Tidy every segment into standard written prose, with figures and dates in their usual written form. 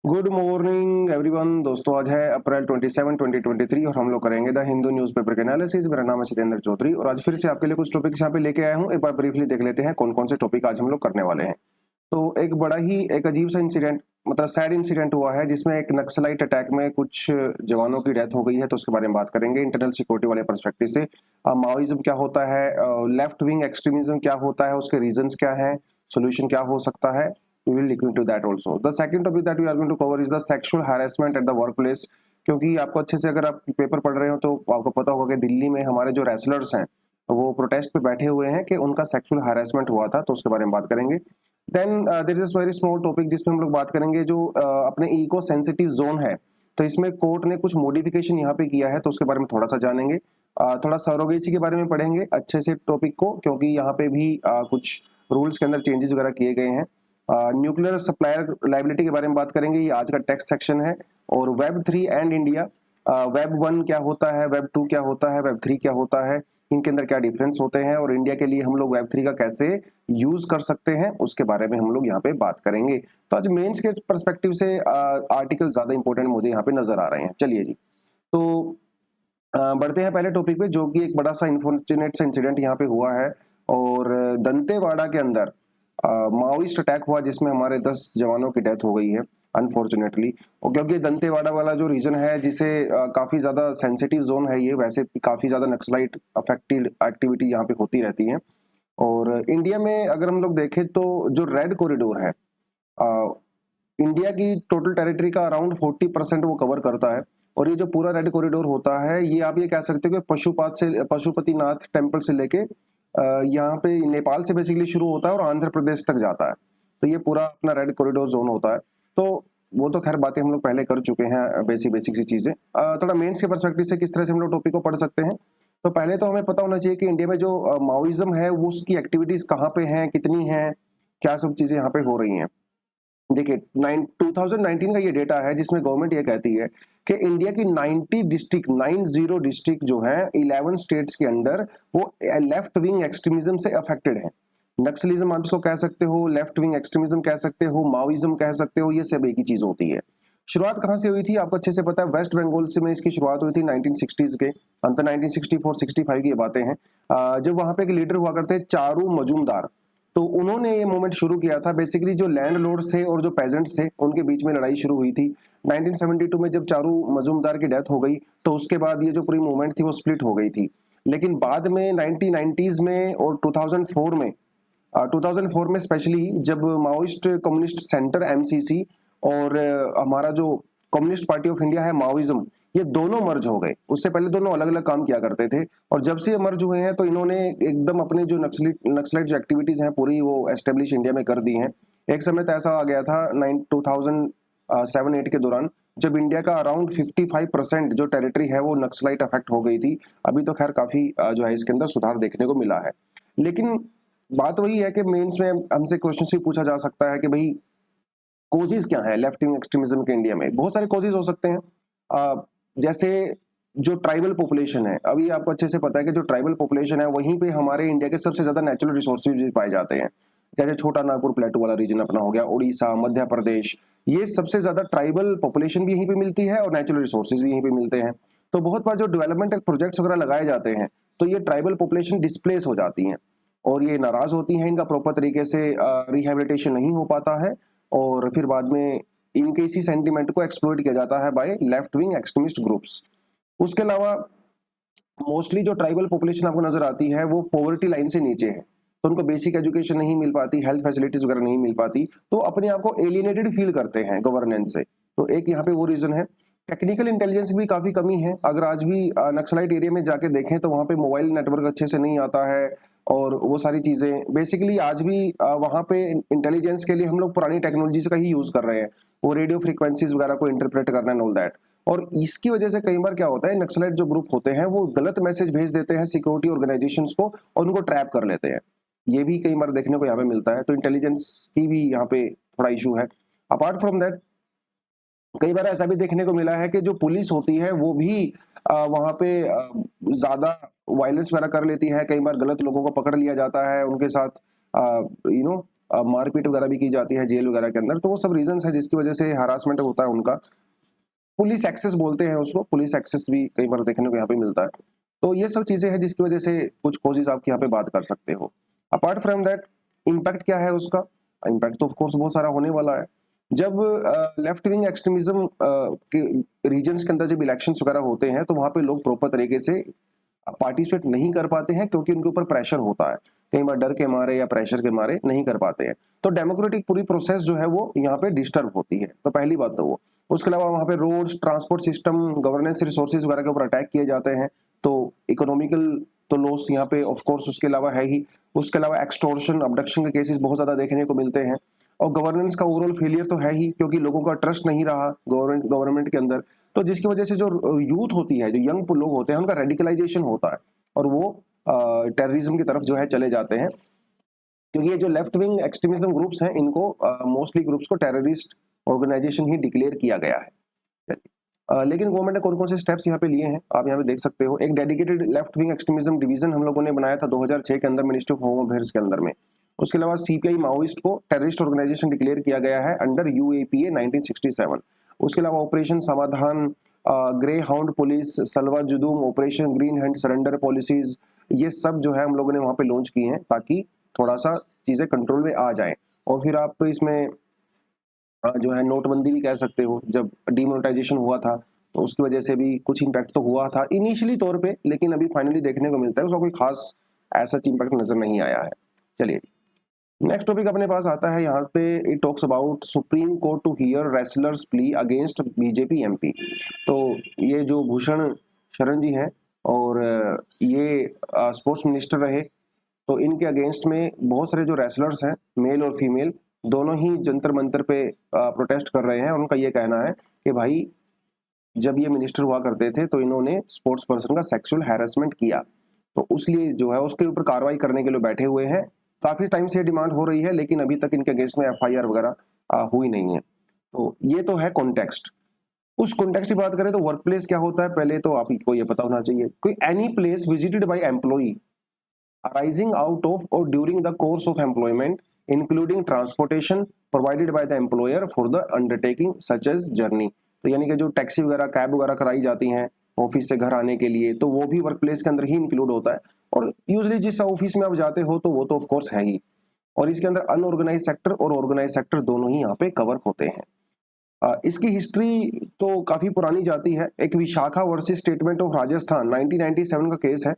Good morning everyone दोस्तों, आज है अप्रैल 27 2023 और हम लोग करेंगे द हिंदू न्यूज़पेपर के एनालिसिस। मेरा नाम है सत्येंद्र चौधरी और आज फिर से आपके लिए कुछ टॉपिक्स यहाँ पे लेके आया हूँ। एक बार ब्रीफली देख लेते हैं कौन कौन से टॉपिक आज हम लोग करने वाले हैं। तो एक बड़ा ही एक अजीब सा इंसिडेंट, मतलब सैड इंसिडेंट हुआ है जिसमें एक नक्सलाइट अटैक में कुछ जवानों की डेथ हो गई है, तो उसके बारे में बात करेंगे इंटरनल सिक्योरिटी वाले पर्सपेक्टिव से। माओइज्म क्या होता है, लेफ्ट विंग एक्सट्रीमिज्म क्या होता है, उसके रीजंस क्या हैं, सोल्यूशन क्या हो सकता है। We will look into that also. The second topic that we are going to cover is the sexual harassment at the workplace। क्योंकि आपको अच्छे से, अगर आप पेपर पढ़ रहे हो तो आपको पता होगा कि दिल्ली में हमारे जो रेसलर्स हैं वो प्रोटेस्ट पे बैठे हुए हैं कि उनका सेक्सुअल हैरेसमेंट हुआ था, तो उसके बारे में बात करेंगे। Then there is a very small topic जिसमें हम लोग बात करेंगे जो अपने इको सेंसिटिव जोन है, तो इसमें कोर्ट ने कुछ मॉडिफिकेशन यहाँ पे किया है, तो उसके बारे में थोड़ा सा जानेंगे। थोड़ा सरोगेसी के बारे में पढ़ेंगे अच्छे से टॉपिक को, क्योंकि यहाँ पे भी कुछ रूल्स के अंदर चेंजेस वगैरह किए गए हैं। न्यूक्लियर सप्लायर लाइबिलिटी के बारे में बात करेंगे, ये आज का टेक्स्ट सेक्शन है। और वेब 3 एंड इंडिया, वेब 1 क्या होता है, वेब 2 क्या होता है, वेब 3 क्या होता है, इनके अंदर क्या डिफरेंस होते हैं और इंडिया के लिए हम लोग वेब 3 का कैसे यूज कर सकते हैं, उसके बारे में हम लोग यहाँ पे बात करेंगे। तो आज मेंस के परस्पेक्टिव से आर्टिकल ज्यादा इंपॉर्टेंट मुझे यहाँ पे नजर आ रहे हैं। चलिए जी, तो बढ़ते हैं पहले टॉपिक पे, जो कि एक बड़ा सा इन्फॉर्चुनेट सा इंसिडेंट यहाँ पे हुआ है। और दंतेवाड़ा के अंदर माओइस्ट अटैक हुआ जिसमें हमारे 10 जवानों की डेथ हो गई है अनफॉर्चुनेटली। और क्योंकि दंतेवाड़ा वाला जो रीजन है, जिसे काफी ज्यादा सेंसिटिव जोन है, ये वैसे काफी ज्यादा नक्सलाइट अफेक्टेड एक्टिविटी यहाँ पे होती रहती है। और इंडिया में अगर हम लोग देखें तो जो रेड कॉरिडोर है, इंडिया की टोटल टेरिटरी का अराउंड 40% वो कवर करता है। और ये जो पूरा रेड कॉरिडोर होता है, ये आप ये कह सकते हो कि पशुपतिनाथ टेम्पल से लेके यहाँ पे नेपाल से बेसिकली शुरू होता है और आंध्र प्रदेश तक जाता है। तो ये पूरा अपना रेड कॉरिडोर जोन होता है। तो वो तो खैर बातें हम लोग पहले कर चुके हैं, बेसिक सी चीजें। थोड़ा मेंस के पर्सपेक्टिव से किस तरह से हम लोग टॉपिक को पढ़ सकते हैं, तो पहले तो हमें पता होना चाहिए कि इंडिया में जो माओइज्म है वो उसकी एक्टिविटीज कहाँ पे हैं, कितनी हैं, क्या सब चीजें यहाँ पे हो रही हैं। देखिए 2019 का ये डेटा है जिसमें गवर्नमेंट ये कहती है कि इंडिया की 90 डिस्ट्रिक्ट जो है 11 स्टेट्स के अंदर वो लेफ्ट विंग एक्सट्रीमिज्म से अफेक्टेड है। नक्सलिज्म आप इसको कह सकते हो, लेफ्ट विंग एक्सट्रीमिज्म कह सकते हो, माओइज्म कह सकते हो, ये सब एक ही चीज होती है। शुरुआत कहाँ से हुई थी आपको अच्छे से पता है, वेस्ट बंगाल से में इसकी शुरुआत हुई थी 1960s के अंत, 1964-65 की ये बातें हैं। जब वहां पे एक लीडर हुआ करते चारू मजूमदार, तो उन्होंने ये मूवमेंट शुरू किया था। बेसिकली जो लैंडलॉर्ड्स थे और जो पेजेंट्स थे उनके बीच में लड़ाई शुरू हुई थी 1972 में। जब चारू मजूमदार की डेथ हो गई तो उसके बाद ये जो पूरी मूवमेंट थी वो स्प्लिट हो गई थी। लेकिन बाद में 1990s में और 2004 में, 2004 में स्पेशली जब माओइस्ट कम्युनिस्ट सेंटर एमसीसी और हमारा जो कम्युनिस्ट पार्टी ऑफ इंडिया है माओइज्म, ये दोनों मर्ज हो गए। उससे पहले दोनों अलग अलग काम किया करते थे और जब से ये मर्ज हुए हैं तो इन्होंने एकदम अपने जो नक्सलाइट जो एक्टिविटीज हैं पूरी वो एस्टेब्लिश इंडिया में कर दी हैं। एक समय तो ऐसा आ गया था 2007-8 के दौरान, जब इंडिया का अराउंड 55% जो टेरिटरी है वो नक्सलाइट अफेक्ट हो गई थी। अभी तो खैर काफी जो है इसके अंदर सुधार देखने को मिला है। लेकिन बात वही है कि मेंस में हमसे क्वेश्चन भी पूछा जा सकता है कि भाई कोजेज क्या है लेफ्ट विंग एक्सट्रीमिज्म के इंडिया में। बहुत सारे कोजेज हो सकते हैं, जैसे जो ट्राइबल पॉपुलेशन है, अभी आपको अच्छे से पता है कि जो ट्राइबल पॉपुलेशन है वहीं पे हमारे इंडिया के सबसे ज्यादा नेचुरल रिसोर्सेज भी पाए जाते हैं। जैसे छोटा नागपुर प्लेटू वाला रीजन अपना हो गया, उड़ीसा, मध्य प्रदेश, ये सबसे ज्यादा ट्राइबल पॉपुलेशन भी यहीं पे मिलती है और नेचुरल रिसोर्सेज भी यहीं पे मिलते हैं। तो बहुत बार जो डेवलपमेंटल प्रोजेक्ट्स वगैरह लगाए जाते हैं तो ये ट्राइबल पॉपुलेशन डिस्प्लेस हो जाती हैं और ये नाराज होती हैं, इनका प्रॉपर तरीके से रिहेबिलिटेशन नहीं हो पाता है और फिर बाद में इनके इसी सेंटिमेंट को एक्सप्लॉइट किया जाता है by left wing extremist groups. उसके अलावा मोस्टली जो ट्राइबल पॉपुलेशन आपको नजर आती है वो पॉवर्टी लाइन से नीचे है, तो उनको बेसिक एजुकेशन नहीं मिल पाती, हेल्थ फैसिलिटीज वगैरह नहीं मिल पाती, तो अपने आप को एलिएनेटेड फील करते हैं गवर्नेंस से। तो एक यहाँ पे वो रीजन है। टेक्निकल इंटेलिजेंस भी काफी कमी है। अगर आज भी नक्सलाइट एरिया में जाके देखें तो वहाँ पे मोबाइल नेटवर्क अच्छे से नहीं आता है और वो सारी चीजें बेसिकली आज भी वहाँ पे इंटेलिजेंस के लिए हम लोग पुरानी टेक्नोलॉजीज का ही यूज कर रहे हैं, वो रेडियो फ्रीक्वेंसीज वगैरह को इंटरप्रेट करना एंड ऑल दैट। और इसकी वजह से कई बार क्या होता है, नक्सलाइट जो ग्रुप होते हैं वो गलत मैसेज भेज देते हैं सिक्योरिटी ऑर्गेनाइजेशंस को और उनको ट्रैप कर लेते हैं। ये भी कई बार देखने को यहाँ पे मिलता है, तो इंटेलिजेंस की भी यहाँ पे थोड़ा इशू है। अपार्ट फ्रॉम दैट कई बार ऐसा भी देखने को मिला है कि जो पुलिस होती है वो भी वहाँ पे ज्यादा वायलेंस वगैरह कर लेती है। कई बार गलत लोगों को पकड़ लिया जाता है, उनके साथ मारपीट वगैरह भी की जाती है जेल वगैरह के अंदर। तो वो सब रीजंस है जिसकी वजह से हरासमेंट होता है उनका। पुलिस एक्सेस बोलते हैं उसको, पुलिस एक्सेस भी कई बार देखने को यहाँ पे मिलता है। तो ये सब चीजें हैं जिसकी वजह से कुछ कॉजेज आप यहाँ पे बात कर सकते हो। अपार्ट फ्रॉम दैट इम्पैक्ट क्या है उसका? इम्पैक्ट तो ऑफ कोर्स बहुत सारा होने वाला है। जब लेफ्ट विंग एक्सट्रीमिज्म के रीजन्स के अंदर जब इलेक्शंस वगैरह होते हैं तो वहाँ पे लोग प्रॉपर तरीके से पार्टिसिपेट नहीं कर पाते हैं क्योंकि उनके ऊपर प्रेशर होता है, कई बार डर के मारे या प्रेशर के मारे नहीं कर पाते हैं। तो डेमोक्रेटिक पूरी प्रोसेस जो है वो यहाँ पे डिस्टर्ब होती है। तो पहली बात तो वो, उसके अलावा वहाँ पे roads, transport system, governance resources वगैरह के ऊपर अटैक किए जाते हैं। तो इकोनॉमिकल तो लॉस यहाँ पे ऑफ कोर्स उसके अलावा है ही। उसके अलावा एक्सटॉर्शन, अबडक्शन के केसेस बहुत ज्यादा देखने को मिलते हैं। और गवर्नेंस का ओवरऑल फेलियर तो है ही क्योंकि लोगों का ट्रस्ट नहीं रहा गवर्नमेंट के अंदर। तो जिसकी वजह से जो यूथ होती है, जो यंग लोग होते हैं, उनका रेडिकलाइजेशन होता है और वो टेररिज्म की तरफ जो है चले जाते हैं। क्योंकि ये जो लेफ्ट विंग एक्सट्रीमिज्म ग्रुप्स हैं इनको मोस्टली ग्रुप्स को टेररिस्ट ऑर्गेनाइजेशन ही डिक्लेयर किया गया है। लेकिन गवर्नमेंट ने कौन कौन से स्टेप्स यहाँ पे लिए हैं आप यहाँ पे देख सकते हो। एक dedicated left wing extremism division हम लोगों ने बनाया था 2006 के अंदर मिनिस्ट्री ऑफ होम अफेयर्स के अंदर में। उसके अलावा सीपीआई माओइस्ट को टेररिस्ट ऑर्गेनाइजेशन डिक्लेयर किया गया है अंडर यूएपीए 1967। उसके अलावा operation Samadhan, greyhound police, Salwa Judum, operation green hunt surrender policies, ये सब जो है हम लोगों ने वहाँ पे लॉन्च किए हैं ताकि थोड़ा सा चीजें कंट्रोल में आ जाएं। और फिर आप इसमें जो है नोटबंदी भी कह सकते हो, जब डिमोनेटाइजेशन हुआ था तो उसकी वजह से भी कुछ इम्पैक्ट तो हुआ था इनिशियली तौर पे, लेकिन अभी फाइनली देखने को मिलता है उसका कोई खास ऐसा इम्पैक्ट नजर नहीं आया है। चलिए नेक्स्ट टॉपिक अपने पास आता है यहाँ पे। It talks about Supreme Court to hear wrestlers plea against BJP MP. तो ये जो भूषण शरण जी हैं और ये स्पोर्ट्स मिनिस्टर रहे, तो इनके अगेंस्ट में बहुत सारे जो रेसलर्स हैं मेल और फीमेल दोनों ही जंतर मंतर पे प्रोटेस्ट कर रहे हैं। और उनका ये कहना है कि भाई जब ये मिनिस्टर हुआ करते थे तो इन्होंने स्पोर्ट्स पर्सन का सेक्सुअल हैरेसमेंट किया, तो उसलिए जो है उसके ऊपर कार्रवाई करने के लिए बैठे हुए हैं। काफी टाइम से ये डिमांड हो रही है लेकिन अभी तक इनके अगेंस्ट में एफआईआर वगैरह हुई नहीं है। तो ये तो है कॉन्टेक्स्ट। उस कॉन्टेक्स्ट की बात करें तो वर्क प्लेस क्या होता है पहले तो आपको ये पता होना चाहिए। कोई any place visited by employee arising out of or during the course of employment including transportation provided by the employer for the undertaking such as journey। तो यानी कि जो टैक्सी वगैरह कैब वगैरह कराई जाती हैं ऑफिस से घर आने के लिए, तो वो भी वर्क प्लेस के अंदर ही इंक्लूड होता है। और यूजली जिस ऑफिस में आप जाते हो तो वो तो ऑफ कोर्स है ही। और इसके अंदर अनऑर्गेनाइज सेक्टर और ऑर्गेनाइज सेक्टर दोनों ही यहाँ पे कवर होते हैं। इसकी हिस्ट्री तो काफी पुरानी जाती है। एक Vishakha versus statement of Rajasthan 1997 का केस है।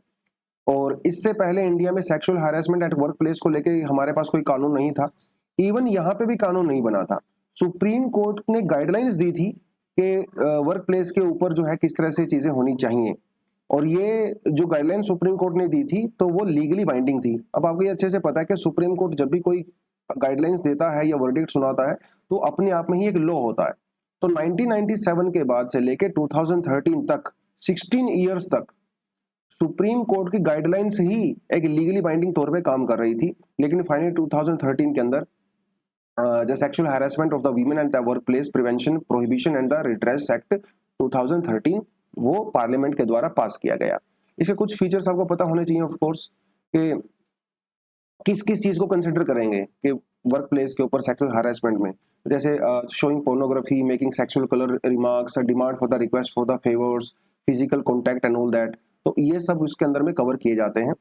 और इससे पहले इंडिया में sexual harassment at work place को लेके हमारे पास कोई कानून नहीं था। इवन यहाँ पे भी कानून नहीं बना था। सुप्रीम कोर्ट ने गाइडलाइंस दी थी कि वर्क प्लेस के ऊपर जो है किस तरह से चीजें होनी चाहिए। और ये जो गाइडलाइन सुप्रीम कोर्ट ने दी थी तो वो लीगली बाइंडिंग थी। अब आपको ये अच्छे से पता है कि सुप्रीम कोर्ट जब भी कोई गाइडलाइंस देता है या वर्डिक्ट सुनाता है तो अपने आप में ही एक लॉ होता है। तो 1997 के बाद से लेके 2013 तक 16 ईयर्स तक सुप्रीम कोर्ट की गाइडलाइंस ही एक लीगली बाइंडिंग तौर पे काम कर रही थी। लेकिन फाइनली 2013 के अंदर the sexual harassment of the women and the work place prevention prohibition and the redress act 2013 वो पार्लियामेंट के द्वारा पास किया गया। इसके कुछ फीचर्स आपको पता होने चाहिए ऑफ कोर्स कि किस किस चीज को कंसिडर करेंगे कि वर्क प्लेस के ऊपर सेक्सुअल हैरेसमेंट में, जैसे showing pornography, making sexual colour remarks, demand for the request for the favours, physical contact and all that. तो ये सब उसके अंदर में कवर किए जाते हैं।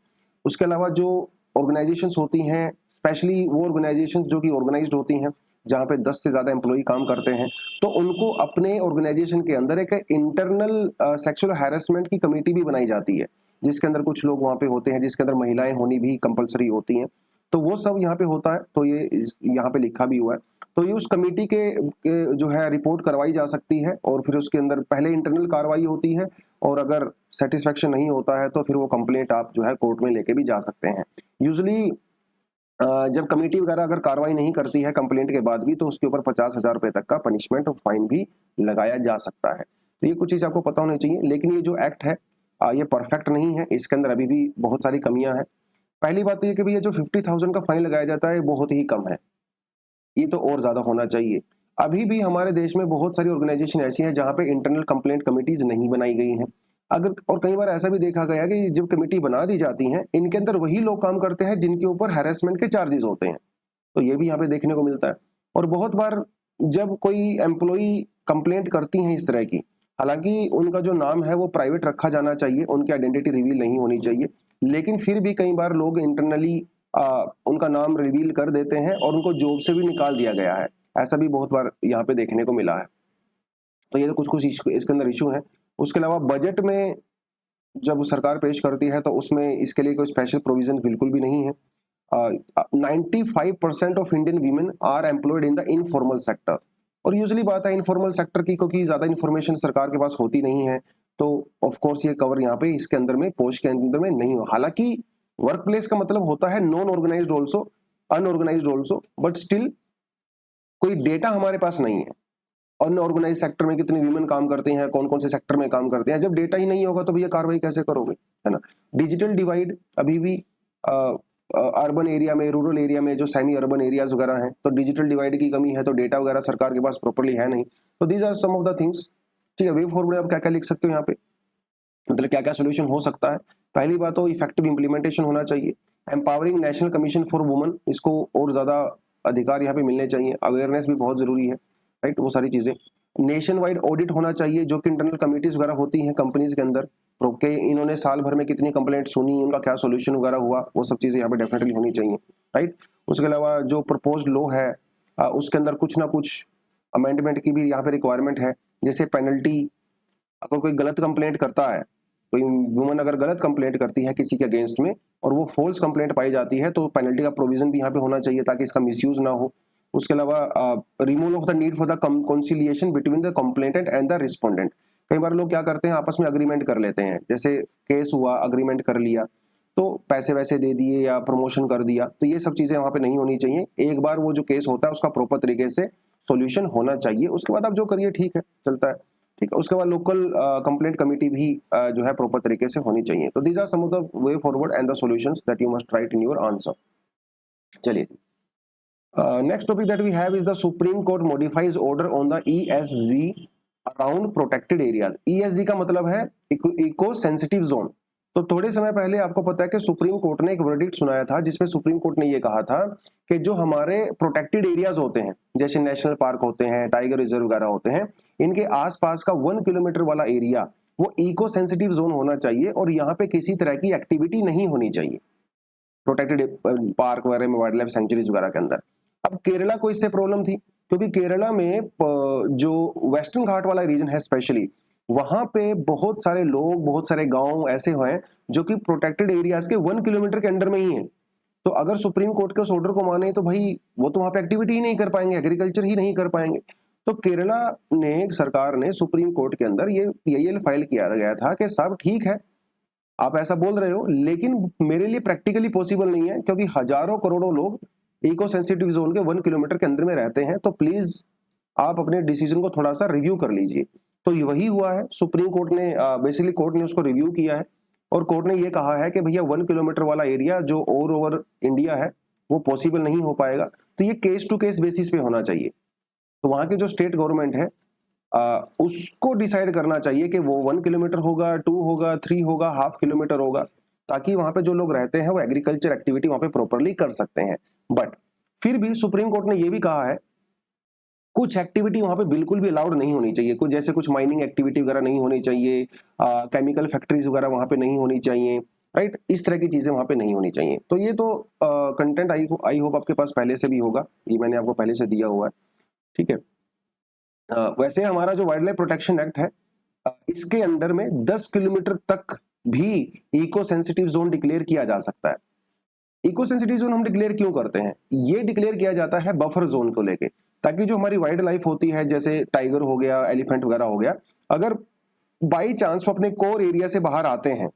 उसके अलावा जो ऑर्गेनाइजेशंस होती हैं, स्पेशली वो ऑर्गेनाइजेशंस जो कि ऑर्गेनाइज्ड होती हैं जहाँ पे 10 से ज़्यादा एम्प्लॉई काम करते हैं, तो उनको अपने ऑर्गेनाइजेशन के अंदर एक इंटरनल सेक्सुअल हैरेसमेंट की कमेटी भी बनाई जाती है जिसके अंदर कुछ लोग वहाँ पे होते हैं, जिसके अंदर महिलाएं होनी भी कंपलसरी होती हैं। तो वो सब यहाँ पे होता है। तो ये यहाँ पे लिखा भी हुआ है। तो ये उस कमेटी के जो है रिपोर्ट करवाई जा सकती है और फिर उसके अंदर पहले इंटरनल कार्रवाई होती है और अगर सेटिस्फेक्शन नहीं होता है तो फिर वो कंप्लेंट आप जो है कोर्ट में लेके भी जा सकते हैं। यूजुअली जब कमेटी वगैरह अगर कार्रवाई नहीं करती है कंप्लेंट के बाद भी तो उसके ऊपर 50,000 रुपए तक का पनिशमेंट और फाइन भी लगाया जा सकता है। तो ये कुछ चीज़ आपको पता होनी चाहिए। लेकिन ये जो एक्ट है ये परफेक्ट नहीं है, इसके अंदर अभी भी बहुत सारी कमियां हैं। पहली बात तो ये कि भैया जो 50,000 का फाइन लगाया जाता है बहुत ही कम है, ये तो और ज्यादा होना चाहिए। अभी भी हमारे देश में बहुत सारी ऑर्गेनाइजेशन ऐसी हैं जहां पे इंटरनल कंप्लेंट कमिटीज नहीं बनाई गई हैं। अगर और कई बार ऐसा भी देखा गया कि जब कमेटी बना दी जाती हैं इनके अंदर वही लोग काम करते हैं जिनके ऊपर हैरेसमेंट के चार्जेस होते हैं। तो ये भी यहाँ पे देखने को मिलता है। और बहुत बार जब कोई एम्प्लॉई कंप्लेंट करती हैं इस तरह की, हालांकि उनका जो नाम है वो प्राइवेट रखा जाना चाहिए, उनकी आइडेंटिटी रिवील नहीं होनी चाहिए, लेकिन फिर भी कई बार लोग इंटरनली उनका नाम रिवील कर देते हैं और उनको जॉब से भी निकाल दिया गया है। ऐसा भी बहुत बार यहाँ पे देखने को मिला है। तो ये तो कुछ कुछ इसके अंदर इशू है। उसके अलावा बजट में जब सरकार पेश करती है तो उसमें इसके लिए कोई स्पेशल प्रोविजन बिल्कुल भी नहीं है। 95% of Indian women are employed in the informal sector. और यूजुअली बात है इनफॉर्मल सेक्टर की, क्योंकि ज्यादा इन्फॉर्मेशन सरकार के पास होती नहीं है, तो ऑफ कोर्स ये कवर यहाँ पे इसके अंदर में पोस्ट के अंदर में नहीं हो। हालांकि वर्क प्लेस का मतलब होता है non organised also, unorganised also, but still कोई डेटा हमारे पास नहीं है अनऑर्गेनाइज सेक्टर में कितने वीमेन काम करते हैं, कौन कौन से सेक्टर में काम करते हैं। जब डेटा ही नहीं होगा तो भैया कार्रवाई कैसे करोगे, है ना। डिजिटल डिवाइड अभी भी अर्बन एरिया में, रूरल एरिया में जो सेमी अर्बन एरियाज वगैरह हैं, तो डिजिटल डिवाइड की कमी है, तो डेटा वगैरह सरकार के पास प्रॉपर्ली है नहीं। तो these are some of the things. ठीक है, वे फॉरवर्ड आप क्या क्या लिख सकते हो यहाँ पे, मतलब क्या क्या सोल्यूशन हो सकता है। पहली बात तो इफेक्टिव इंप्लीमेंटेशन होना चाहिए। Empowering national commission for women, इसको और ज्यादा अधिकार यहाँ पे मिलने चाहिए। अवेयरनेस भी बहुत जरूरी है, राइट, वो सारी चीजें। नेशन वाइड ऑडिट होना चाहिए, जो कि इंटरनल कमिटीज वगैरह होती हैं कंपनीज के अंदर, के इन्होंने साल भर में कितनी कंप्लेंट सुनी, उनका क्या सोल्यूशन वगैरह हुआ, वो सब चीजें यहाँ पे डेफिनेटली होनी चाहिए, राइट। उसके अलावा जो प्रपोज्ड लॉ है उसके अंदर कुछ ना कुछ अमेंडमेंट की भी यहाँ पे रिक्वायरमेंट है। जैसे पेनल्टी, अगर कोई गलत कंप्लेंट करता है, कोई वुमन अगर गलत कंप्लेंट करती है किसी के अगेंस्ट में और वो फॉल्स कंप्लेंट पाई जाती है, तो पेनल्टी का प्रोविजन भी यहाँ पे होना चाहिए ताकि इसका मिसयूज ना हो। उसके अलावा removal of the need for the conciliation between the complainant and the respondent. कई बार लोग क्या करते हैं, आपस में अग्रीमेंट कर लेते हैं, जैसे केस हुआ, अग्रीमेंट कर लिया, तो पैसे वैसे दे दिए या प्रमोशन कर दिया, तो ये सब चीजें वहां पे नहीं होनी चाहिए। एक बार वो जो केस होता है उसका प्रॉपर तरीके से सॉल्यूशन होना चाहिए, उसके बाद आप जो करिए ठीक है, चलता है, ठीक है। उसके बाद लोकल कंप्लेंट कमेटी भी जो है प्रॉपर तरीके से होनी चाहिए। तो these are some of the way forward and the solutions that you must write in your answer. चलिए, next topic that we have is the supreme court modifies order on the ESG around protected areas. ESG का मतलब है eco sensitive zone. तो थोड़े समय पहले आपको पता है कि सुप्रीम कोर्ट ने एक वर्डिक्ट सुनाया था, जिसमें सुप्रीम कोर्ट ने ये कहा था कि जो हमारे प्रोटेक्टेड एरियाज होते हैं, जैसे नेशनल पार्क होते हैं, टाइगर रिजर्व वगैरह होते हैं, इनके आसपास का 1 किलोमीटर वाला एरिया वो इको सेंसिटिव जोन होना चाहिए और यहाँ पे किसी तरह की एक्टिविटी नहीं होनी चाहिए प्रोटेक्टेड पार्क वगैरह में, वाइल्ड लाइफ सेंचुरीज वगैरह के अंदर। अब केरला को इससे प्रॉब्लम थी, क्योंकि केरला में जो वेस्टर्न घाट वाला रीजन है स्पेशली, वहां पे बहुत सारे लोग, बहुत सारे गांव ऐसे हैं जो कि प्रोटेक्टेड एरियाज के 1 किलोमीटर के अंडर में ही हैं। तो अगर सुप्रीम कोर्ट के उस ऑर्डर को माने तो भाई वो तो वहां पे एक्टिविटी ही नहीं कर पाएंगे, एग्रीकल्चर ही नहीं कर पाएंगे। तो केरला ने, सरकार ने सुप्रीम कोर्ट के अंदर ये PIL फाइल किया गया था कि साहब ठीक है, आप ऐसा बोल रहे हो, लेकिन मेरे लिए प्रैक्टिकली पॉसिबल नहीं है, क्योंकि हजारों करोड़ों लोग इको सेंसिटिव जोन के 1 किलोमीटर के अंदर में रहते हैं। तो प्लीज आप अपने डिसीजन को थोड़ा सा रिव्यू कर लीजिए। तो वही हुआ है, सुप्रीम कोर्ट ने बेसिकली कोर्ट ने उसको रिव्यू किया है और कोर्ट ने ये कहा है कि भैया 1 किलोमीटर वाला एरिया जो ऑल ओवर इंडिया है वो पॉसिबल नहीं हो पाएगा, तो ये केस टू केस बेसिस पे होना चाहिए। तो वहां की जो स्टेट गवर्नमेंट है उसको डिसाइड करना चाहिए कि वो 1 किलोमीटर होगा, 2 होगा, 3 होगा, हाफ किलोमीटर होगा, ताकि वहां पे जो लोग रहते हैं वो एग्रीकल्चर एक्टिविटी वहां पे प्रॉपरली कर सकते हैं। बट फिर भी सुप्रीम कोर्ट ने ये भी कहा है कुछ एक्टिविटी वहां पे बिल्कुल भी अलाउड नहीं होनी चाहिए, कुछ जैसे कुछ माइनिंग एक्टिविटी वगैरह नहीं होनी चाहिए, केमिकल फैक्ट्रीज वगैरह वहां पे नहीं होनी चाहिए, राइट, इस तरह की चीजें वहां पे नहीं होनी चाहिए। तो ये तो कंटेंट आई होप आपके पास पहले से भी होगा, ये मैंने आपको पहले से दिया हुआ है, ठीक है। वैसे हमारा जो वाइल्ड लाइफ प्रोटेक्शन एक्ट है इसके अंडर में 10 किलोमीटर तक भी इको सेंसिटिव जोन डिक्लेयर किया जा सकता है। इको सेंसिटिव जोन हम डिक्लेयर क्यों करते हैं, ये डिक्लेयर किया जाता है बफर जोन को लेके, ताकि जो हमारी वाइल्ड लाइफ होती है, जैसे टाइगर हो गया, एलिफेंट वगैरह हो गया, अगर बाई चांस वो अपने कोर एरिया से बाहर आते हैं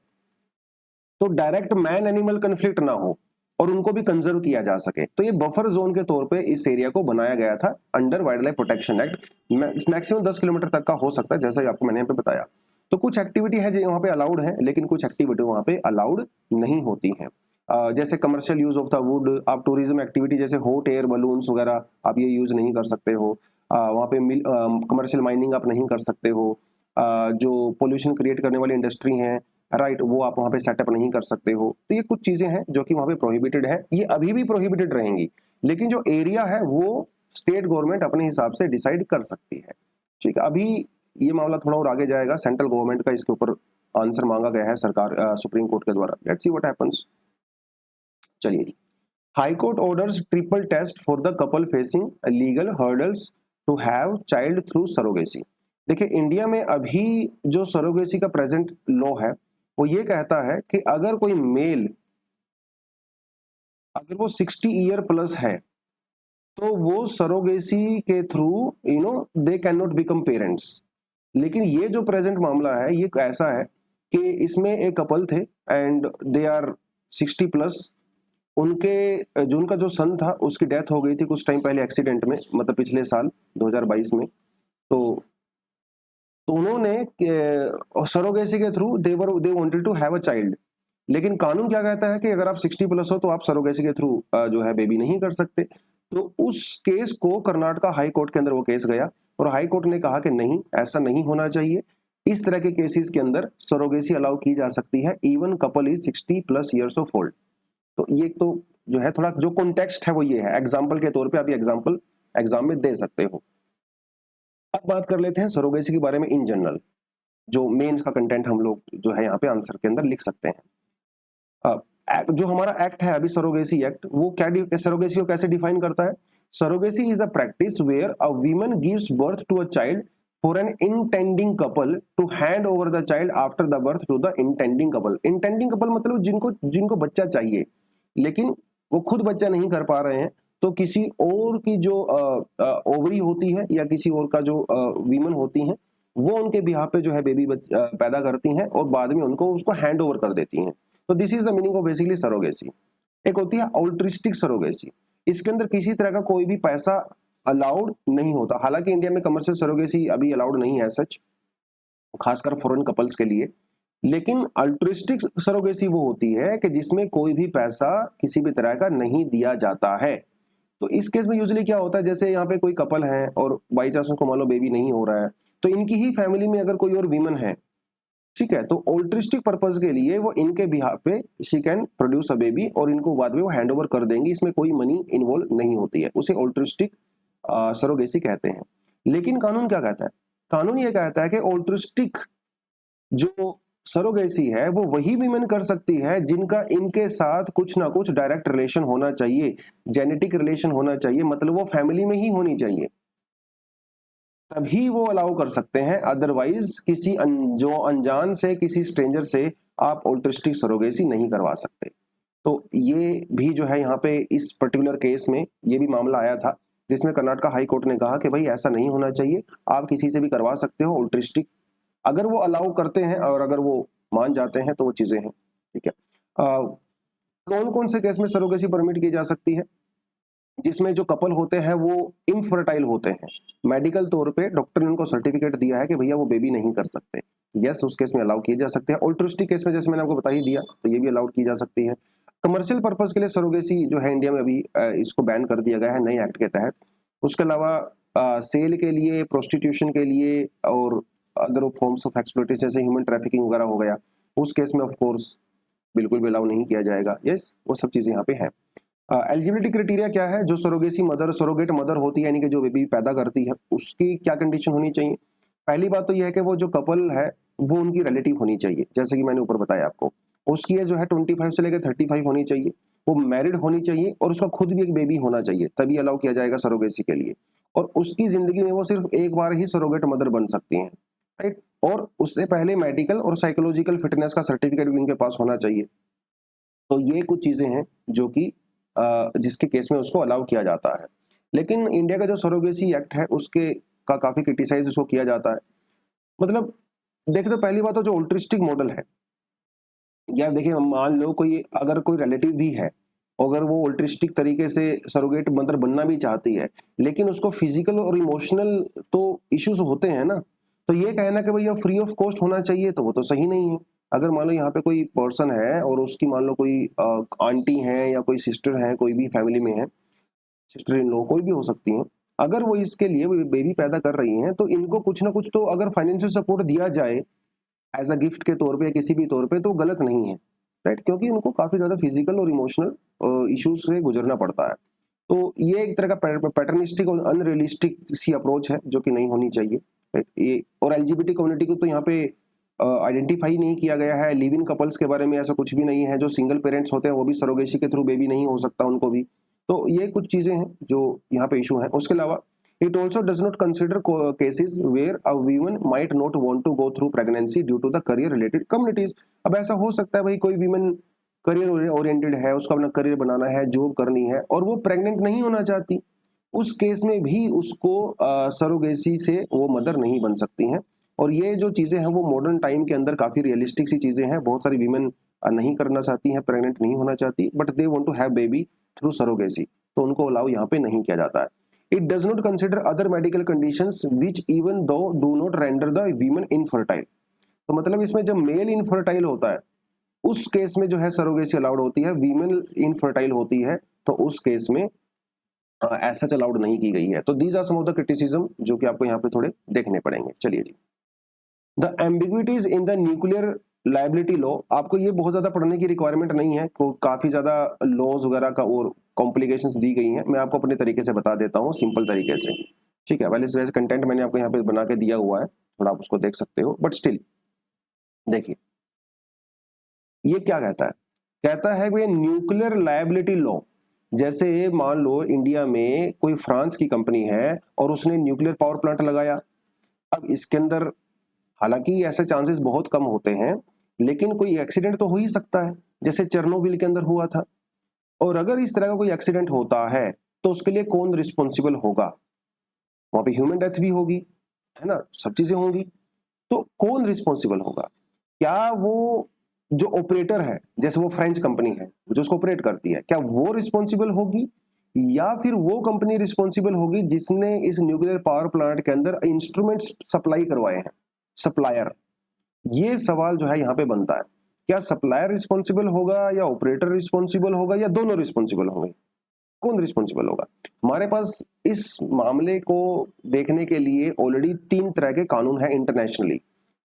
तो डायरेक्ट मैन एनिमल कन्फ्लिक्ट ना हो और उनको भी कंजर्व किया जा सके। तो ये बफर जोन के तौर पे इस एरिया को बनाया गया था under wild life protection act. Maximum 10 kilometre तक का हो सकता है, जैसा कि आपको मैंने यहाँ पे बताया। तो कुछ एक्टिविटी है जो वहाँ पे अलाउड है, लेकिन कुछ एक्टिविटी वहाँ पे अलाउड नहीं होती है। जैसे commercial use of the wood, आप टूरिज्म एक्टिविटी जैसे हॉट एयर बलून्स वगैरह आप ये यूज नहीं कर सकते हो। वहाँ पे कमर्शियल माइनिंग आप नहीं कर सकते हो। जो पोल्यूशन क्रिएट करने वाली इंडस्ट्री हैं, राइट, वो आप वहाँ पे सेटअप नहीं कर सकते हो। तो ये कुछ चीजें हैं जो कि वहाँ पे प्रोहिबिटेड है, ये अभी भी प्रोहिबिटेड रहेंगी। लेकिन जो एरिया है वो स्टेट गवर्नमेंट अपने हिसाब से डिसाइड कर सकती है। ठीक है, अभी ये मामला थोड़ा और आगे जाएगा, सेंट्रल गवर्नमेंट का इसके ऊपर आंसर मांगा गया है सरकार सुप्रीम कोर्ट के द्वारा। Let's see what happens. चलिए, high court orders triple test for the couple facing legal hurdles to have child through surrogacy. देखिए, इंडिया में अभी जो सरोगेसी का प्रेजेंट लॉ है वो ये कहता है कि अगर कोई मेल अगर वो 60 ईयर प्लस है तो वो सरोगेसी के through they can not become parents. लेकिन ये जो प्रेजेंट मामला है ये ऐसा है कि इसमें एक कपल थे एंड दे आर 60 प्लस। उनके जो उनका जो सन था उसकी डेथ हो गई थी कुछ टाइम पहले एक्सीडेंट में, मतलब पिछले साल 2022 में। तो उन्होंने सरोगेसी के through they wanted to have a child. लेकिन कानून क्या कहता है कि अगर आप 60 प्लस हो तो आप सरोगेसी के थ्रू जो है बेबी नहीं कर सकते। तो उस केस को कर्नाटका हाई कोर्ट के अंदर वो केस गया और हाई कोर्ट ने कहा कि नहीं, ऐसा नहीं होना चाहिए। इस तरह के केसेस के अंदर सरोगेसी अलाउ की जा सकती है even couple is 60 plus years of old. तो ये तो जो है थोड़ा जो कॉन्टेक्स्ट है वो ये है, एग्जाम्पल के तौर पे आप ये एग्जाम्पल एग्जाम में दे सकते हो। अब बात कर लेते हैं सरोगेसी के बारे में इन जनरल, जो मेंस का कंटेंट हम लोग जो है यहाँ पे आंसर के अंदर लिख सकते हैं। जो हमारा एक्ट है अभी सरोगेसी एक्ट, वो क्या सरोगेसी को कैसे डिफाइन करता है? Surrogacy is a practice where a women gives birth to a child for an intending couple to hand over the child after the birth to the intending couple. Intending couple मतलब जिनको बच्चा चाहिए लेकिन वो खुद बच्चा नहीं कर पा रहे हैं, तो किसी और की जो ओवरी होती है या किसी और का जो वीमन होती हैं वो उनके बिहाफ पे जो है बेबी पैदा करती हैं और बाद में उनको उसको हैंड ओवर कर देती हैं। तो this is the meaning of basically surrogacy. एक होती है ऑल्ट्रिस्टिक सरोगेसी। इसके अंदर किसी तरह का कोई भी पैसा अलाउड नहीं होता। हालांकि इंडिया में कमर्शियल सरोगेसी अभी अलाउड नहीं है सच, खासकर फॉरेन कपल्स के लिए। लेकिन अल्ट्रिस्टिक सरोगेसी वो होती है कि जिसमें कोई भी पैसा किसी भी तरह का नहीं दिया जाता है। तो इस केस में यूजुअली क्या होता है, जैसे यहाँ पे कोई कपल है और बाई चांस उनको मान लो बेबी नहीं हो रहा है, तो इनकी ही फैमिली में अगर कोई और वीमन है, ठीक है, तो ऑल्ट्रिस्टिक पर्पज के लिए वो इनके बिहाफ पे she can produce a baby और इनको बाद में वो हैंड ओवर कर देंगी। इसमें कोई मनी इन्वॉल्व नहीं होती है, उसे ऑल्ट्रिस्टिक सरोगेसी कहते हैं। लेकिन कानून क्या कहता है? कानून ये कहता है कि ऑल्ट्रिस्टिक जो सरोगेसी है वो वही वीमेन कर सकती है जिनका इनके साथ कुछ ना कुछ डायरेक्ट रिलेशन होना चाहिए, जेनेटिक रिलेशन होना चाहिए, मतलब वो फैमिली में ही होनी चाहिए, तभी वो अलाउ कर सकते हैं। अदरवाइज किसी जो अनजान से किसी स्ट्रेंजर से आप ऑल्ट्रिस्टिक सरोगेसी नहीं करवा सकते। तो ये भी जो है यहाँ पे इस पर्टिकुलर केस में ये भी मामला आया था जिसमें कर्नाटका हाई कोर्ट ने कहा कि भाई ऐसा नहीं होना चाहिए, आप किसी से भी करवा सकते हो ऑल्ट्रिस्टिक, अगर वो अलाउ करते हैं और अगर वो मान जाते हैं तो वो चीजें हैं। ठीक है, कौन कौन से केस में सरोगेसी परमिट की जा सकती है? जिसमें जो कपल होते हैं वो इनफर्टाइल होते हैं, मेडिकल तौर पे डॉक्टर ने उनको सर्टिफिकेट दिया है कि भैया वो बेबी नहीं कर सकते, यस, उस केस में अलाउ किए जा सकते हैं। ऑल्ट्रिस्टिक केस में जैसे मैंने आपको बता ही दिया तो ये भी अलाउड की जा सकती है। कमर्शियल पर्पज के लिए सरोगेसी जो है इंडिया में अभी इसको बैन कर दिया गया है नए एक्ट के तहत। उसके अलावा सेल के लिए, प्रोस्टिट्यूशन के लिए और अदर फॉर्म्स ऑफ एक्सप्लॉइटेशन जैसे ह्यूमन ट्रैफिकिंग वगैरह हो गया, उस केस में ऑफ कोर्स बिल्कुल भी अलाउ नहीं किया जाएगा। यस, वो सब चीजें यहाँ पे हैं। एलिजिबिलिटी क्राइटेरिया क्या है? जो सरोगेसी मदर, सरोगेट मदर होती है यानी कि जो बेबी पैदा करती है, उसकी क्या कंडीशन होनी चाहिए? पहली बात तो यह है कि वो जो कपल है वो उनकी रिलेटिव होनी चाहिए, जैसे कि मैंने ऊपर बताया आपको। उसकी एज जो है 25 से लेकर 35 होनी चाहिए, वो मैरिड होनी चाहिए और उसका खुद भी एक बेबी होना चाहिए, तभी अलाउ किया जाएगा सरोगेसी के लिए। और उसकी जिंदगी में वो सिर्फ एक बार ही सरोगेट मदर बन सकती हैं, राइट? और उससे पहले मेडिकल और साइकोलॉजिकल फिटनेस का सर्टिफिकेट भी उनके पास होना चाहिए। तो ये कुछ चीजें हैं जो कि जिसके केस में उसको अलाउ किया जाता है। लेकिन इंडिया का जो सरोगेसी एक्ट है उसके का काफी क्रिटिसाइज उसको किया जाता है। मतलब देखिए, तो पहली बात तो जो ऑल्ट्रिस्टिक मॉडल है, या देखिए मान लो कोई अगर कोई रिलेटिव भी है, अगर वो ऑल्ट्रिस्टिक तरीके से सरोगेट मदर बनना भी चाहती है, लेकिन उसको फिजिकल और इमोशनल तो इश्यूज होते हैं ना, तो ये कहना कि भैया फ्री ऑफ कॉस्ट होना चाहिए तो वो तो सही नहीं है। अगर मान लो यहाँ पे कोई पर्सन है और उसकी मान लो कोई आंटी है या कोई सिस्टर है, कोई भी फैमिली में है, सिस्टर इन लॉ कोई भी हो सकती हैं, अगर वो इसके लिए बेबी पैदा कर रही हैं तो इनको कुछ ना कुछ तो अगर फाइनेंशियल सपोर्ट दिया जाए एज अ गिफ्ट के तौर पे या किसी भी तौर पे, तो गलत नहीं है, राइट? क्योंकि उनको काफी ज्यादा फिजिकल और इमोशनल इश्यूज से गुजरना पड़ता है। तो ये एक तरह का पैटर्निस्टिक और अनरियलिस्टिक सी अप्रोच है जो कि नहीं होनी चाहिए। ये और एलजीबीटी कम्युनिटी को तो यहाँ पे आइडेंटिफाई नहीं किया गया है। लिव इन कपल्स के बारे में ऐसा कुछ भी नहीं है। जो सिंगल पेरेंट्स होते हैं वो भी सरोगेसी के थ्रू बेबी नहीं हो सकता उनको भी। तो ये कुछ चीजें हैं जो यहाँ पे इशू है। उसके अलावा it also does not consider cases where a women might not want to go through pregnancy due to the career related communities. अब ऐसा हो सकता है भाई कोई वीमन करियर ओरिएंटेड है, उसको अपना करियर बनाना है, जॉब करनी है और वो प्रेग्नेंट नहीं होना चाहती, उस केस में भी उसको सरोगेसी से वो मदर नहीं बन सकती हैं। और ये जो चीजें हैं वो मॉडर्न टाइम के अंदर काफी रियलिस्टिक सी चीजें हैं। बहुत सारी वीमेन नहीं करना चाहती हैं, प्रेग्नेंट नहीं होना चाहती, but they want to have baby through surrogacy, तो उनको अलाउ यहाँ पे नहीं किया जाता है। It does not consider other medical conditions which even though do not render the women infertile. तो मतलब इसमें जब मेल इनफर्टाइल होता है उस केस में जो है सरोगेसी अलाउड होती है। वीमेन इनफर्टाइल होती है तो उस केस में ऐसा अलाउड नहीं की गई है। तो these are some of the criticism जो कि आपको यहाँ पे थोड़े देखने पड़ेंगे। चलिए जी, the ambiguities in the nuclear liability law, आपको ये बहुत ज्यादा पढ़ने की रिक्वायरमेंट नहीं है, काफी ज्यादा लॉज वगैरह का और कॉम्प्लिकेशंस दी गई हैं। मैं आपको अपने तरीके से बता देता हूँ सिंपल तरीके से, ठीक है। वैसे वैसे कंटेंट मैंने आपको यहाँ पे बना के दिया हुआ है, थोड़ा आप उसको देख सकते हो, बट स्टिल देखिए ये क्या कहता है। कहता है कि न्यूक्लियर लायबिलिटी लॉ, जैसे मान लो इंडिया में कोई फ्रांस की कंपनी है और उसने न्यूक्लियर पावर प्लांट लगाया। अब इसके अंदर हालांकि ऐसे चांसेस बहुत कम होते हैं, लेकिन कोई एक्सीडेंट तो हो ही सकता है, जैसे चेरनोबिल के अंदर हुआ था। और अगर इस तरह का कोई एक्सीडेंट होता है तो उसके लिए कौन रिस्पॉन्सिबल होगा? वहां पे ह्यूमन डेथ भी होगी, है ना, सब चीजें होंगी, तो कौन रिस्पॉन्सिबल होगा? क्या वो जो ऑपरेटर है, जैसे वो फ्रेंच कंपनी है जो उसको ऑपरेट करती है, क्या वो रिस्पॉन्सिबल होगी या फिर वो कंपनी रिस्पॉन्सिबल होगी जिसने इस न्यूक्लियर पावर प्लांट के अंदर इंस्ट्रूमेंट्स सप्लाई करवाए हैं, सप्लायर? ये सवाल जो है यहाँ पे बनता है, क्या सप्लायर रिस्पॉन्सिबल होगा या ऑपरेटर रिस्पॉन्सिबल होगा या दोनों रिस्पॉन्सिबल होंगे? कौन रिस्पॉन्सिबल होगा? हमारे पास इस मामले को देखने के लिए ऑलरेडी 3 तरह के कानून है internationally.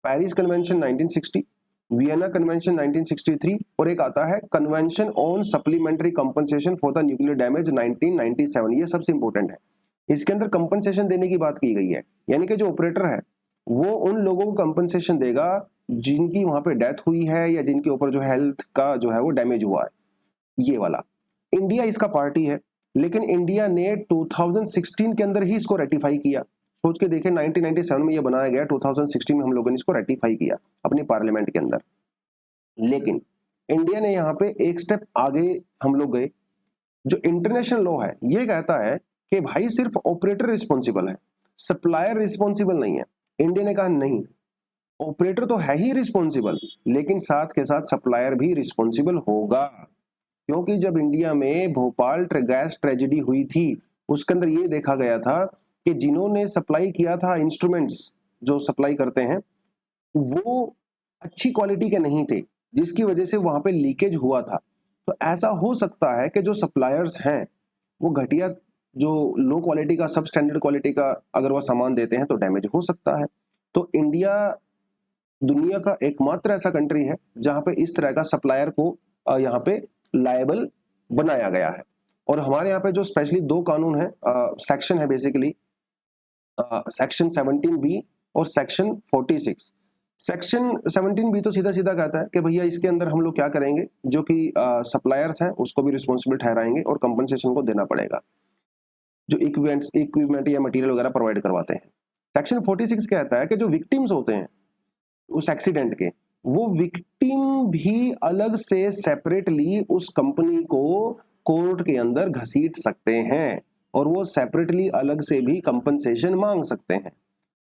Paris convention 1960, Vienna convention 1963 और एक आता है convention on supplementary compensation for the nuclear damage 1997। ये सबसे इंपॉर्टेंट है। इसके अंदर कंपनसेशन देने की बात की गई है, यानी कि जो ऑपरेटर है वो उन लोगों को कंपनसेशन देगा जिनकी वहां पे डेथ हुई है या जिनके ऊपर जो हेल्थ का जो है वो डैमेज हुआ है, ये वाला। इंडिया इसका पार्टी है, लेकिन इंडिया ने 2016 के अंदर ही इसको रेटिफाई किया। सोच के देखें, 1997 में ये बनाया गया, 2016 में हम लोगों ने इसको रेटिफाई किया अपनी पार्लियामेंट के अंदर। लेकिन इंडिया ने यहाँ पे एक स्टेप आगे हम लोग गए। जो इंटरनेशनल लॉ है ये कहता है कि भाई सिर्फ ऑपरेटर रिस्पॉन्सिबल है, सप्लायर रिस्पॉन्सिबल नहीं है। इंडिया ने कहा नहीं, ऑपरेटर तो है ही रिस्पॉन्सिबल, लेकिन साथ के साथ सप्लायर भी रिस्पॉन्सिबल होगा। क्योंकि जब इंडिया में भोपाल गैस ट्रेजेडी हुई थी, उसके अंदर ये देखा गया था कि जिन्होंने सप्लाई किया था इंस्ट्रूमेंट्स जो सप्लाई करते हैं वो अच्छी क्वालिटी के नहीं थे, जिसकी वजह से वहां पे लीकेज हुआ था। तो ऐसा हो सकता है कि जो सप्लायर्स हैं वो घटिया, जो लो क्वालिटी का, सब स्टैंडर्ड क्वालिटी का अगर वो सामान देते हैं तो डैमेज हो सकता है। तो इंडिया दुनिया का एकमात्र ऐसा कंट्री है जहां पे इस तरह का सप्लायर को यहाँ पे लायबल बनाया गया है। और हमारे यहाँ पे जो स्पेशली 2 कानून है, सेक्शन है बेसिकली, सेक्शन 17B और सेक्शन 46। सेक्शन 17B तो सीधा सीधा कहता है कि भैया इसके अंदर हम लोग क्या करेंगे, जो कि सप्लायर्स हैं उसको भी रिस्पॉन्सिबल ठहराएंगे और कंपनसेशन को देना पड़ेगा जो इक्विपमेंट या मटेरियल वगैरह प्रोवाइड करवाते हैं। सेक्शन 46 कहता है कि जो विक्टिम्स होते हैं उस एक्सीडेंट के, वो विक्टिम भी अलग से सेपरेटली उस कंपनी को कोर्ट के अंदर घसीट सकते हैं और वो सेपरेटली अलग से भी कंपनसेशन मांग सकते हैं।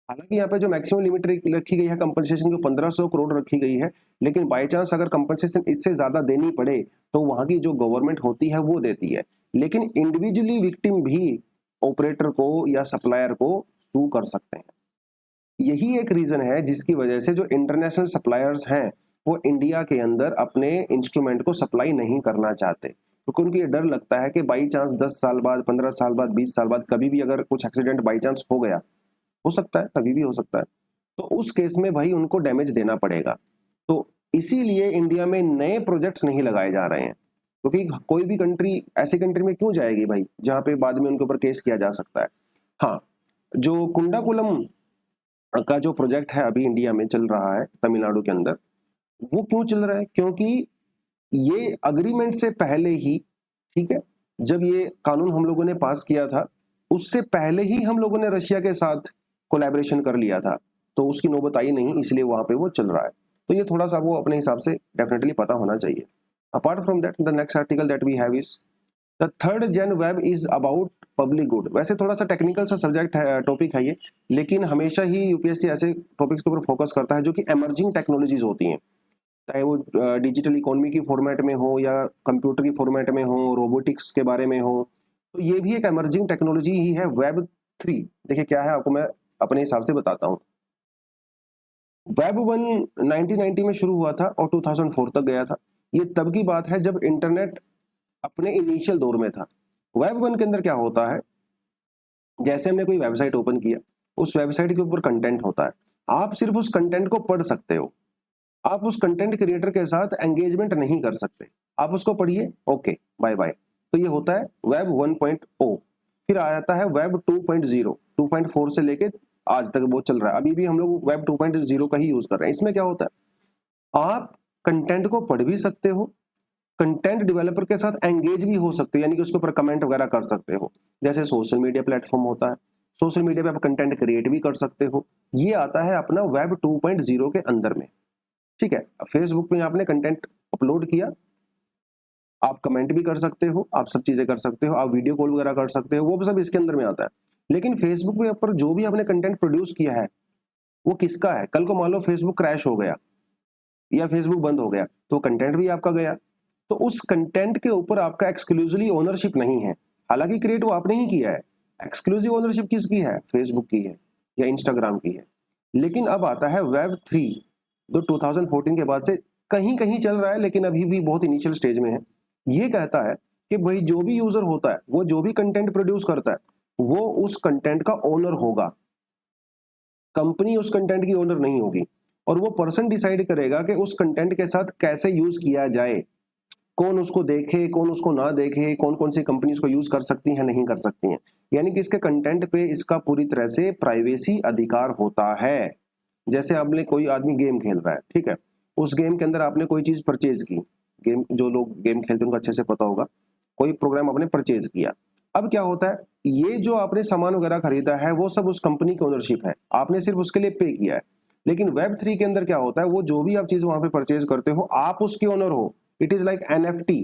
हालांकि यहाँ पे जो मैक्सिमम लिमिट रखी गई है कंपनसेशन की 1500 करोड़ रखी गई है, लेकिन बाय चांस अगर कंपनसेशन इससे ज्यादा देनी पड़े तो वहां की जो गवर्नमेंट होती है वो देती है। लेकिन इंडिविजुअली विक्टिम भी ऑपरेटर को या सप्लायर को सू कर सकते हैं। यही एक रीजन है जिसकी वजह से जो इंटरनेशनल सप्लायर्स हैं वो इंडिया के अंदर अपने इंस्ट्रूमेंट को सप्लाई नहीं करना चाहते, क्योंकि उनको ये डर लगता है कि बाई चांस 10 साल बाद, 15 साल बाद, 20 साल बाद कभी भी अगर कुछ एक्सीडेंट बाई चांस हो गया, हो सकता है, कभी भी हो सकता है, तो उस केस में भाई उनको डैमेज देना पड़ेगा। तो इसीलिए इंडिया में नए प्रोजेक्ट्स नहीं लगाए जा रहे हैं, क्योंकि कोई भी कंट्री ऐसी कंट्री में क्यों जाएगी भाई जहाँ पे बाद में उनके ऊपर केस किया जा सकता है। हाँ, जो कुंडाकुलम का जो प्रोजेक्ट है अभी इंडिया में चल रहा है तमिलनाडु के अंदर, वो क्यों चल रहा है, क्योंकि ये अग्रीमेंट से पहले ही, ठीक है, जब ये कानून हम लोगों ने पास किया था उससे पहले ही हम लोगों ने रशिया के साथ कोलैबोरेशन कर लिया था, तो उसकी नौबत आई नहीं, इसलिए वहां पे वो चल रहा है। तो ये थोड़ा सा वो अपने हिसाब से डेफिनेटली पता होना चाहिए। Apart from that, the next article that we have is the third gen web is about public good. वैसे थोड़ा सा टेक्निकल सा सब्जेक्ट है, टॉपिक है ये, लेकिन हमेशा ही यूपीएससी ऐसे टॉपिक्स के ऊपर फोकस करता है जो कि एमर्जिंग टेक्नोलॉजीज होती हैं, चाहे वो डिजिटल इकोनॉमी की फॉर्मेट में हो या कंप्यूटर की फॉर्मेट में हो, रोबोटिक्स के बारे में हो। तो ये भी एक एमर्जिंग टेक्नोलॉजी ही है वेब 3। देखिए क्या है, आपको मैं अपने हिसाब से बताता हूँ। वेब 1 1990 में शुरू हुआ था और 2004 तक गया था। ये तब की बात है जब इंटरनेट अपने इनिशियल दौर में था। वेब 1 के अंदर क्या होता है, जैसे हमने कोई वेबसाइट ओपन किया, उस वेबसाइट के ऊपर कंटेंट होता है, आप सिर्फ उस कंटेंट को पढ़ सकते हो, आप उस कंटेंट क्रिएटर के साथ एंगेजमेंट नहीं कर सकते। आप उसको पढ़िए, ओके बाय बाय। तो ये होता है वेब 1.0। फिर आ जाता है वेब 2.0, 2.4 से लेके आज तक वो चल रहा है। अभी भी हम लोग वेब 2.0 का ही यूज कर रहे हैं। इसमें क्या होता है, आप कंटेंट को पढ़ भी सकते हो, कंटेंट डेवलपर के साथ एंगेज भी हो सकते हो, यानी कि उसके ऊपर कमेंट वगैरह कर सकते हो। जैसे सोशल मीडिया प्लेटफॉर्म होता है, सोशल मीडिया पे आप कंटेंट क्रिएट भी कर सकते हो। ये आता है अपना वेब 2.0 के अंदर में, ठीक है। फेसबुक में आपने कंटेंट अपलोड किया, आप कमेंट भी कर सकते हो, आप सब चीजें कर सकते हो, आप वीडियो कॉल वगैरह कर सकते हो, वो सब इसके अंदर में आता है। लेकिन फेसबुक पे पर जो भी आपने कंटेंट प्रोड्यूस किया है वो किसका है। कल को मान लो फेसबुक क्रैश हो गया या फेसबुक बंद हो गया, तो कंटेंट भी आपका गया। तो उस कंटेंट के ऊपर आपका एक्सक्लूसिवली ओनरशिप नहीं है। हालांकि क्रिएट वो आपने ही किया है, एक्सक्लूसिव ओनरशिप किसकी है, फेसबुक की है या इंस्टाग्राम की है। लेकिन अब आता है वेब 3 जो 2014 के बाद से कहीं कहीं चल रहा है, लेकिन अभी भी बहुत इनिशियल स्टेज में है। ये कहता है कि भाई जो भी यूजर होता है, वो जो भी कंटेंट प्रोड्यूस करता है, वो उस कंटेंट का ओनर होगा, कंपनी उस कंटेंट की ओनर नहीं होगी। और वो पर्सन डिसाइड करेगा कि उस कंटेंट के साथ कैसे यूज किया जाए, कौन उसको देखे कौन उसको ना देखे, कौन कौन सी कंपनी उसको यूज कर सकती है नहीं कर सकती हैं। यानी कि इसके कंटेंट पे इसका पूरी तरह से प्राइवेसी अधिकार होता है। जैसे आपने कोई आदमी गेम खेल रहा है, ठीक है, उस गेम के अंदर आपने कोई चीज परचेज की, गेम जो लोग गेम खेलते हैं उनको अच्छे से पता होगा, कोई प्रोग्राम आपने परचेज किया। अब क्या होता है, ये जो आपने सामान वगैरह खरीदा है वो सब उस कंपनी की ओनरशिप है, आपने सिर्फ उसके लिए पे किया है। लेकिन वेब 3 के अंदर क्या होता है, वो जो भी आप चीज वहां पे परचेज करते हो आप उसके ओनर हो। It is like NFT,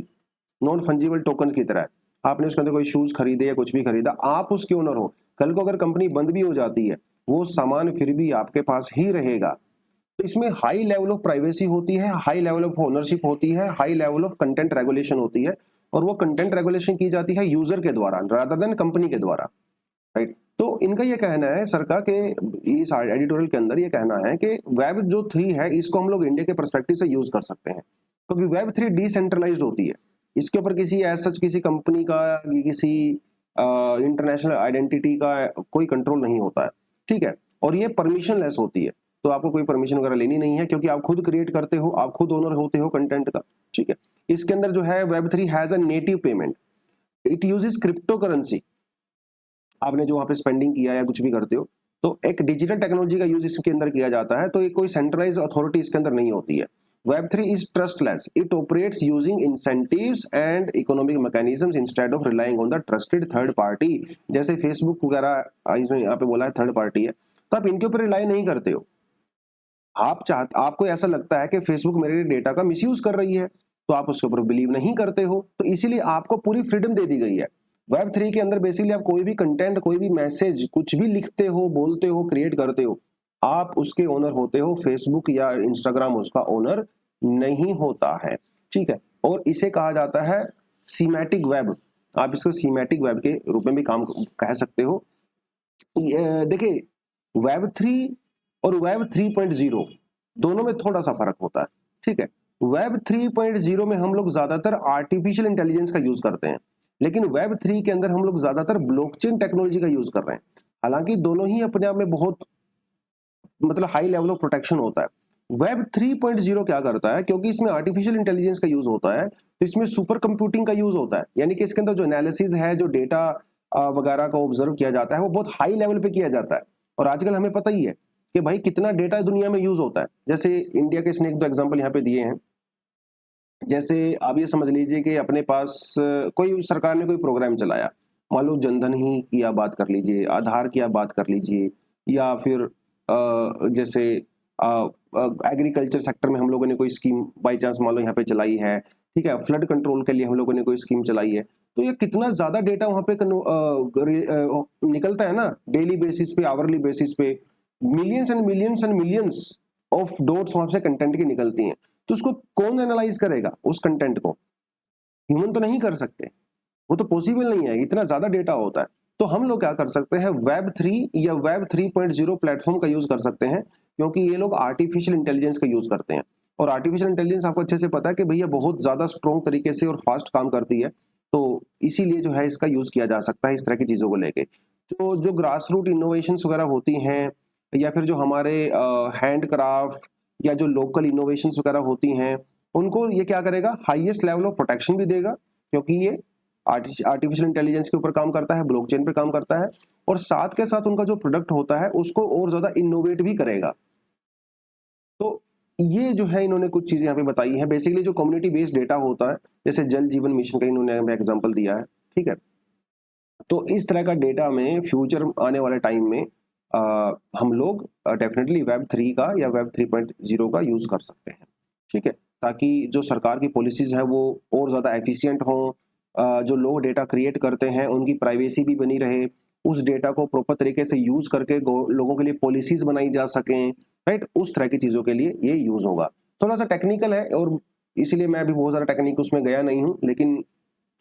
non fungible token की तरह। आपने उसके अंदर कोई शूज खरीदे या कुछ भी खरीदा, आप उसके ओनर हो। कल को अगर कंपनी बंद भी हो जाती है, वो सामान फिर भी आपके पास ही रहेगा। तो इसमें हाई लेवल ऑफ प्राइवेसी होती है, हाई लेवल ऑफ ओनरशिप होती है, high level of content regulation होती है। और वो कंटेंट रेगुलेशन की जाती है यूजर के द्वारा रादर देन कंपनी के द्वारा, राइट। तो इनका ये कहना है, सरकार के इस एडिटोरियल के अंदर ये कहना है कि वेब जो 3 है इसको हम लोग इंडिया के पर्सपेक्टिव से यूज कर सकते हैं, क्योंकि वेब 3 डिसेंट्रलाइज्ड होती है। इसके ऊपर किसी सच किसी कंपनी का, किसी इंटरनेशनल आइडेंटिटी का कोई कंट्रोल नहीं होता है, ठीक है। और ये परमिशन लेस होती है, तो आपको कोई परमिशन वगैरह लेनी नहीं है, क्योंकि आप खुद क्रिएट करते हो, आप खुद ओनर होते हो कंटेंट का, ठीक है। इसके अंदर जो है web 3 has a native payment, it uses crypto currency. आपने जो वहां पे स्पेंडिंग किया या कुछ भी करते हो, तो एक डिजिटल टेक्नोलॉजी का यूज इसके अंदर किया जाता है। तो ये कोई सेंट्रलाइज अथॉरिटी इसके अंदर नहीं होती है। Web 3 is trustless. It operates using incentives and economic mechanisms instead of relying on the trusted third party. जैसे फेसबुक वगैरह यहाँ पे बोला है थर्ड पार्टी है, तो आप इनके ऊपर रिलाई नहीं करते हो। आपको ऐसा लगता है कि फेसबुक मेरे डेटा का मिसयूज कर रही है, तो आप उसके ऊपर बिलीव नहीं करते हो, तो इसीलिए आपको पूरी फ्रीडम दे दी गई है। वेब 3 के अंदर बेसिकली आप कोई भी कंटेंट, कोई भी मैसेज, कुछ भी लिखते हो, बोलते हो, क्रिएट करते हो, आप उसके ओनर होते हो। फेसबुक या इंस्टाग्राम उसका ओनर नहीं होता है, ठीक है। और इसे कहा जाता है सीमैटिक वेब। आप इसको सीमैटिक वेब के रूप में भी काम कह सकते हो। देखिए वेब 3 और वेब 3.0 दोनों में थोड़ा सा फर्क होता है, ठीक है। वेब 3.0 में हम लोग ज्यादातर आर्टिफिशियल इंटेलिजेंस का यूज करते हैं, लेकिन वेब 3 के अंदर हम लोग ज्यादातर ब्लॉकचेन टेक्नोलॉजी का यूज कर रहे हैं। हालांकि दोनों ही अपने आप में बहुत मतलब हाई लेवल ऑफ प्रोटेक्शन होता है। वेब 3.0 क्या करता है, क्योंकि इसमें आर्टिफिशियल इंटेलिजेंस का यूज होता है, तो इसमें सुपर कंप्यूटिंग का यूज होता है, यानी कि इसके अंदर जो एनालिसिस है, जो डेटा वगैरह को ऑब्जर्व किया जाता है, वो बहुत हाई लेवल पे किया जाता है। और आजकल हमें पता ही है कि भाई कितना डेटा दुनिया में यूज होता है। जैसे इंडिया के इसने एक दो एग्जाम्पल यहाँ पे दिए हैं। जैसे आप ये समझ लीजिए कि अपने पास कोई सरकार ने कोई प्रोग्राम चलाया, मान लो जनधन ही की आप बात कर लीजिए, आधार की आप बात कर लीजिए, या फिर जैसे एग्रीकल्चर सेक्टर में हम लोगों ने कोई स्कीम बाई चांस मान लो यहाँ पे चलाई है, ठीक है, फ्लड कंट्रोल के लिए हम लोगों ने कोई स्कीम चलाई है, तो ये कितना ज्यादा डेटा वहाँ पे निकलता है ना, डेली बेसिस पे, आवरली बेसिस पे, millions and millions and millions of dots वहां से कंटेंट की निकलती हैं। तो उसको कौन एनालाइज करेगा, उस कंटेंट को? ह्यूमन तो नहीं कर सकते, वो तो पॉसिबल नहीं है, इतना ज्यादा डेटा होता है। तो हम लोग क्या कर सकते हैं, वेब 3 या वेब 3.0 प्लेटफॉर्म का यूज कर सकते हैं, क्योंकि ये लोग आर्टिफिशियल इंटेलिजेंस का यूज करते हैं। और आर्टिफिशियल इंटेलिजेंस आपको अच्छे से पता है कि भैया बहुत ज्यादा स्ट्रॉन्ग तरीके से और फास्ट काम करती है, तो इसीलिए जो है इसका यूज किया जा सकता है इस तरह की चीजों को लेके। तो जो ग्रास रूट इनोवेशन वगैरह होती हैं, या फिर जो हमारे हैंड क्राफ्ट या जो लोकल इनोवेशन वगैरह होती हैं, उनको ये क्या करेगा, हाईएस्ट लेवल ऑफ प्रोटेक्शन भी देगा, क्योंकि ये आर्टिफिशियल इंटेलिजेंस के ऊपर काम करता है, ब्लॉकचेन पे काम करता है, और साथ के साथ उनका जो प्रोडक्ट होता है उसको और ज्यादा इनोवेट भी करेगा। तो ये जो है इन्होंने कुछ चीजें यहाँ पे बताई हैं। बेसिकली जो कम्युनिटी बेस्ड डेटा होता है, जैसे जल जीवन मिशन का इन्होंने एग्जांपल दिया है, ठीक है। तो इस तरह का डेटा में फ्यूचर आने वाले टाइम में हम लोग डेफिनेटली वेब 3 का या वेब 3.0 का यूज कर सकते हैं, ठीक है, ताकि जो सरकार की पॉलिसीज है वो और ज्यादा एफिशिएंट हों, जो लोग डेटा क्रिएट करते हैं उनकी प्राइवेसी भी बनी रहे, उस डेटा को प्रॉपर तरीके से यूज करके लोगों के लिए पॉलिसीज बनाई जा सकें, राइट, उस तरह की चीजों के लिए ये यूज होगा। थोड़ा सा टेक्निकल है, और इसीलिए मैं अभी बहुत ज्यादा टेक्निक उसमें गया नहीं हूँ, लेकिन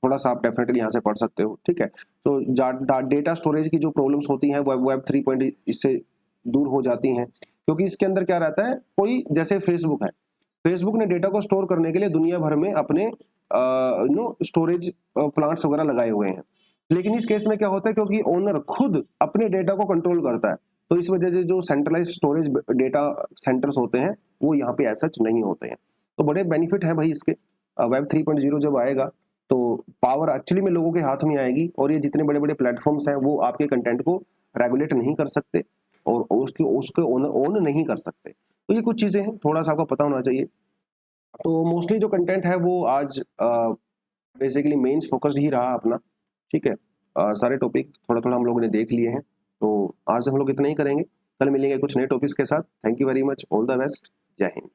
थोड़ा सा आप डेफिनेटली यहाँ से पढ़ सकते हो, ठीक है। तो डेटा स्टोरेज की जो प्रॉब्लम्स होती हैं वेब 3 इससे दूर हो जाती हैं, क्योंकि इसके अंदर क्या रहता है, कोई जैसे फेसबुक है, फेसबुक ने डेटा को स्टोर करने के लिए दुनिया भर में अपने स्टोरेज प्लांट्स वगैरह लगाए हुए हैं, लेकिन इस केस में क्या होता है, क्योंकि ओनर खुद अपने डेटा को कंट्रोल करता है, तो इस वजह से जो सेंट्रलाइज स्टोरेज डेटा सेंटर्स होते हैं वो यहाँ पे एज सच नहीं होते हैं। तो बड़े बेनिफिट है भाई इसके। वेब 3.0 जब आएगा तो पावर एक्चुअली में लोगों के हाथ में आएगी, और ये जितने बड़े बड़े प्लेटफॉर्म्स हैं वो आपके कंटेंट को रेगुलेट नहीं कर सकते और उसको ओन नहीं कर सकते। तो ये कुछ चीजें हैं, थोड़ा सा आपको पता होना चाहिए। तो मोस्टली जो कंटेंट है वो आज बेसिकली मेंस फोकस्ड ही रहा अपना, ठीक है। सारे टॉपिक थोड़ा थोड़ा हम लोगों ने देख लिए हैं, तो आज हम लोग इतना ही करेंगे, कल मिलेंगे कुछ नए टॉपिक्स के साथ। Thank you very much, all the best, जय हिंद।